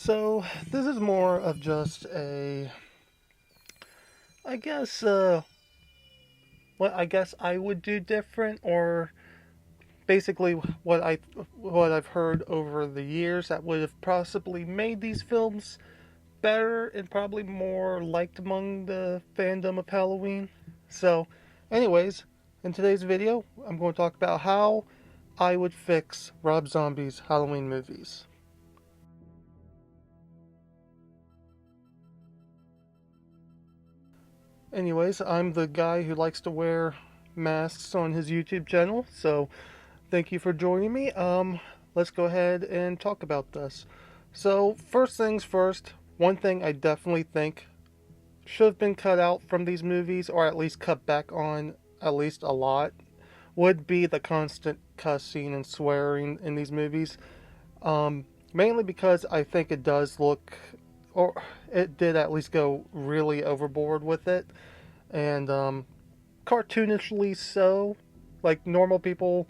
So, this is more of just I guess, what I guess I would do different, or basically what I've heard over the years that would have possibly made these films better and probably more liked among the fandom of Halloween. So, anyways, in today's video, I'm going to talk about how I would fix Rob Zombie's Halloween movies. Anyways, I'm the guy who likes to wear masks on his YouTube channel, so thank you for joining me. Let's go ahead and talk about this. So, first things first, one thing I definitely think should have been cut out from these movies, or at least cut back on at least a lot, would be the constant cussing and swearing in these movies. Mainly because I think it does look, or it did at least go really overboard with it, and cartoonishly so. Like normal people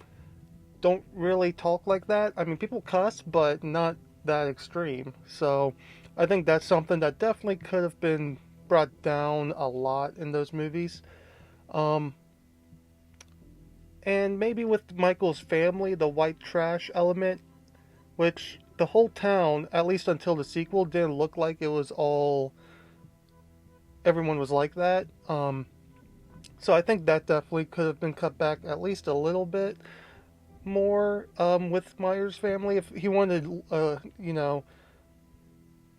don't really talk like that. I mean, people cuss, but not that extreme. So I think that's something that definitely could have been brought down a lot in those movies. Um, and maybe with Michael's family, the white trash element, which the whole town, at least until the sequel, didn't look like it was all everyone was like that. So I think that definitely could have been cut back at least a little bit more with Myers' family if he wanted,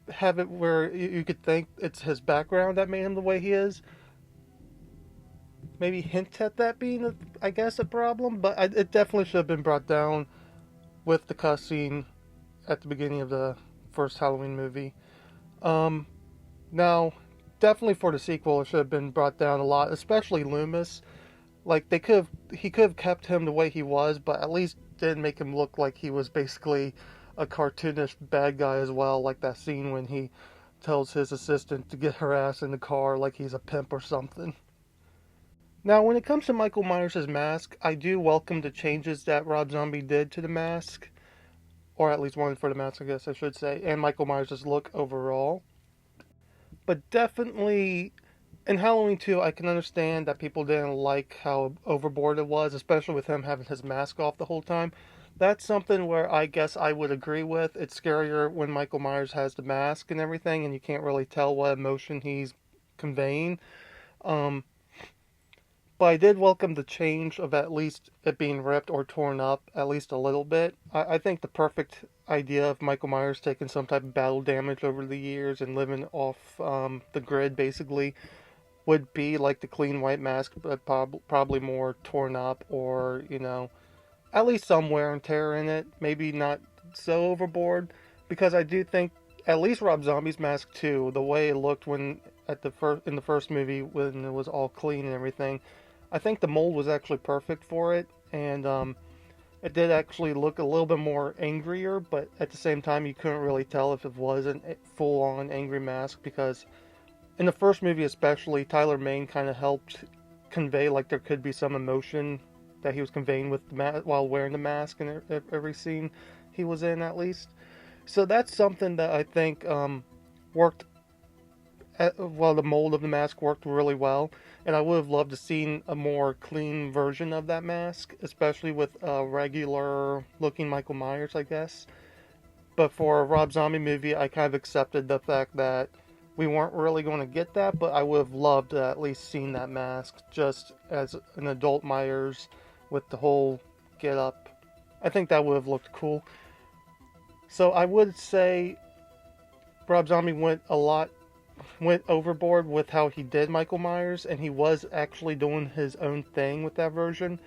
have it where you could think it's his background that made him the way he is. Maybe hint at that being, I guess, a problem, but it definitely should have been brought down with the cussing at the beginning of the first Halloween movie. Um, Now, definitely for the sequel, it should have been brought down a lot, especially Loomis. Like he could have kept him the way he was, but at least didn't make him look like he was basically a cartoonish bad guy as well. Like that scene when he tells his assistant to get her ass in the car like he's a pimp or something. Now, when it comes to Michael Myers' mask, I do welcome the changes that Rob Zombie did to the mask, or at least one for the mask, I guess I should say, and Michael Myers' look overall. But definitely in Halloween 2, I can understand that people didn't like how overboard it was, especially with him having his mask off the whole time. That's something where I guess I would agree with. It's scarier when Michael Myers has the mask and everything, and you can't really tell what emotion he's conveying. Um, but I did welcome the change of at least it being ripped or torn up at least a little bit. I think the perfect idea of Michael Myers taking some type of battle damage over the years and living off the grid basically would be like the clean white mask, but probably more torn up, or at least some wear and tear in it. Maybe not so overboard, because I do think at least Rob Zombie's mask too, the way it looked when at the first in the first movie when it was all clean and everything, I think the mold was actually perfect for it, and it did actually look a little bit more angrier, but at the same time you couldn't really tell if it was a full-on angry mask, because in the first movie especially, Tyler Mane kind of helped convey like there could be some emotion that he was conveying with the while wearing the mask in every scene he was in, at least. So that's something that I think worked. Well, the mold of the mask worked really well, and I would have loved to seen a more clean version of that mask, especially with a regular looking Michael Myers, I guess. But for a Rob Zombie movie, I kind of accepted the fact that we weren't really going to get that, but I would have loved to at least seen that mask just as an adult Myers with the whole get up. I think that would have looked cool. So I would say Rob Zombie went overboard with how he did Michael Myers, and he was actually doing his own thing with that version,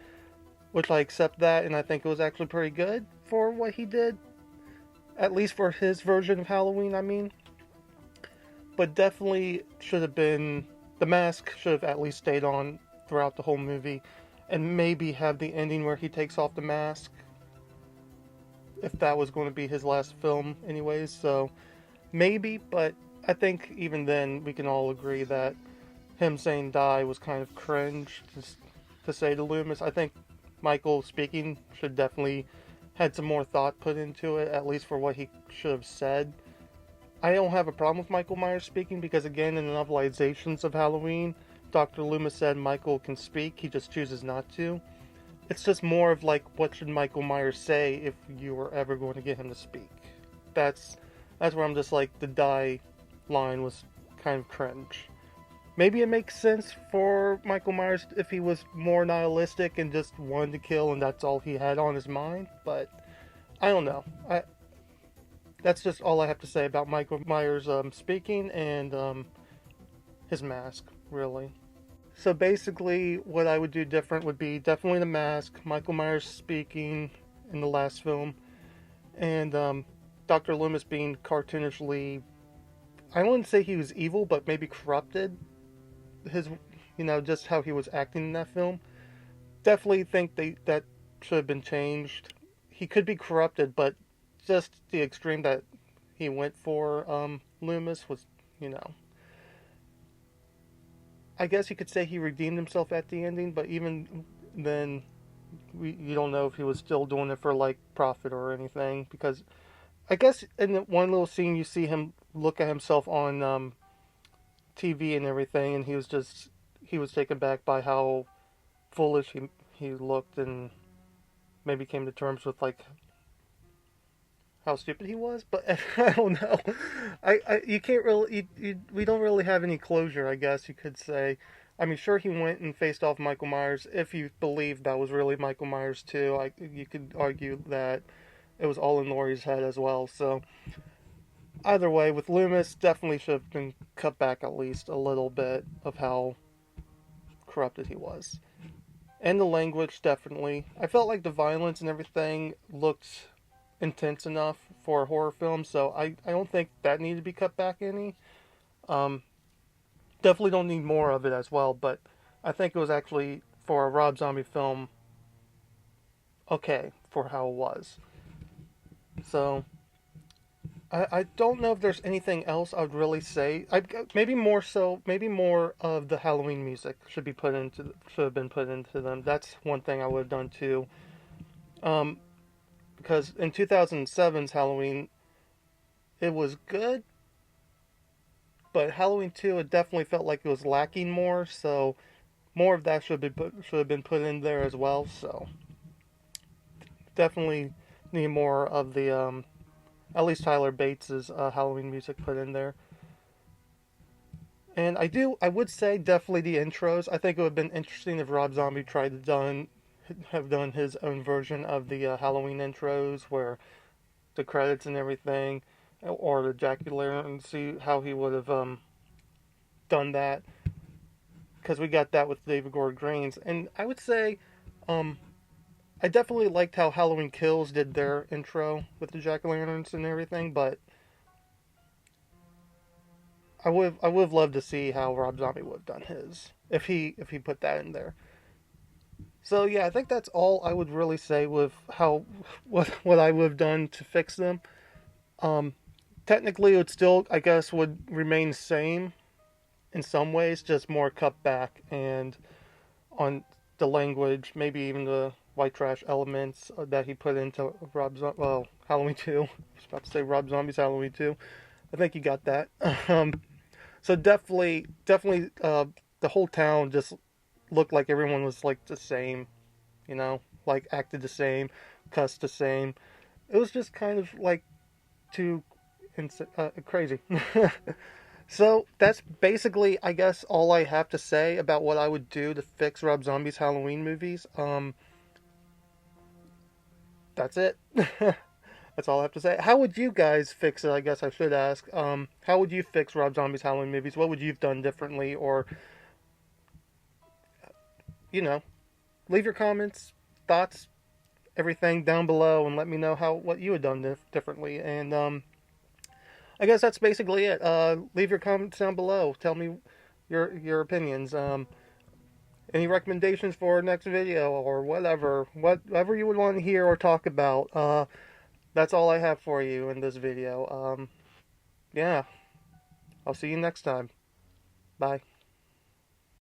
which I accept that, and I think it was actually pretty good for what he did, at least for his version of Halloween, I mean. But definitely should have been, the mask should have at least stayed on throughout the whole movie, and maybe have the ending where he takes off the mask, if that was going to be his last film anyways. So maybe, but I think even then we can all agree that him saying die was kind of cringe to say to Loomis. I think Michael speaking should definitely had some more thought put into it, at least for what he should have said. I don't have a problem with Michael Myers speaking because, again, in the novelizations of Halloween, Dr. Loomis said Michael can speak, he just chooses not to. It's just more of like, what should Michael Myers say if you were ever going to get him to speak? That's where I'm just like, the die line was kind of cringe. Maybe it makes sense for Michael Myers if he was more nihilistic and just wanted to kill and that's all he had on his mind, but I don't know. That's just all I have to say about Michael Myers speaking and his mask, really. So basically, what I would do different would be definitely the mask, Michael Myers speaking in the last film, and Dr. Loomis being cartoonishly, I wouldn't say he was evil, but maybe corrupted. His, just how he was acting in that film. Definitely think that should have been changed. He could be corrupted, but just the extreme that he went for, Loomis was, I guess you could say he redeemed himself at the ending, but even then, you don't know if he was still doing it for like profit or anything. Because I guess in one little scene you see him look at himself on TV and everything, and he was taken back by how foolish he looked, and maybe came to terms with like how stupid he was. But I don't know. You can't really we don't really have any closure, I guess you could say. I mean, sure, he went and faced off Michael Myers. If you believe that was really Michael Myers too, you could argue that it was all in Laurie's head as well. So either way, with Loomis, definitely should have been cut back at least a little bit of how corrupted he was. And the language, definitely. I felt like the violence and everything looked intense enough for a horror film, so I don't think that needed to be cut back any. Definitely don't need more of it as well, but I think it was actually, for a Rob Zombie film, okay for how it was. So I don't know if there's anything else I would really say. Maybe more of the Halloween music should have been put into them. That's one thing I would have done too. Because in 2007's Halloween, it was good, but Halloween 2, it definitely felt like it was lacking more. So more of that should have been put in there as well. So definitely need more of the at least Tyler Bates's Halloween music put in there. And I would say definitely the intros. I think it would have been interesting if Rob Zombie tried to have done his own version of the Halloween intros, where the credits and everything, or the Jack-o'-lantern, and see how he would have done that. Because we got that with David Gordon Green's. And I would say I definitely liked how Halloween Kills did their intro with the Jack-o'-lanterns and everything, but I would have loved to see how Rob Zombie would have done his if he put that in there. So yeah, I think that's all I would really say with what I would have done to fix them. Technically, it would still, I guess, would remain the same in some ways, just more cut back and on the language, maybe even the white trash elements that he put into Halloween 2. I was about to say Rob Zombie's Halloween 2. I think you got that. So definitely, the whole town just looked like everyone was like the same, like acted the same, cussed the same. It was just kind of like too crazy. So that's basically, I guess, all I have to say about what I would do to fix Rob Zombie's Halloween movies. That's it. That's all I have to say. How would you guys fix it? I guess I should ask. How would you fix Rob Zombie's Halloween movies? What would you have done differently? Or, leave your comments, thoughts, everything down below, and let me know what you had done differently. And I guess that's basically it. Leave your comments down below. Tell me your opinions. Any recommendations for next video or whatever you would want to hear or talk about. That's all I have for you in this video. Yeah. I'll see you next time. Bye.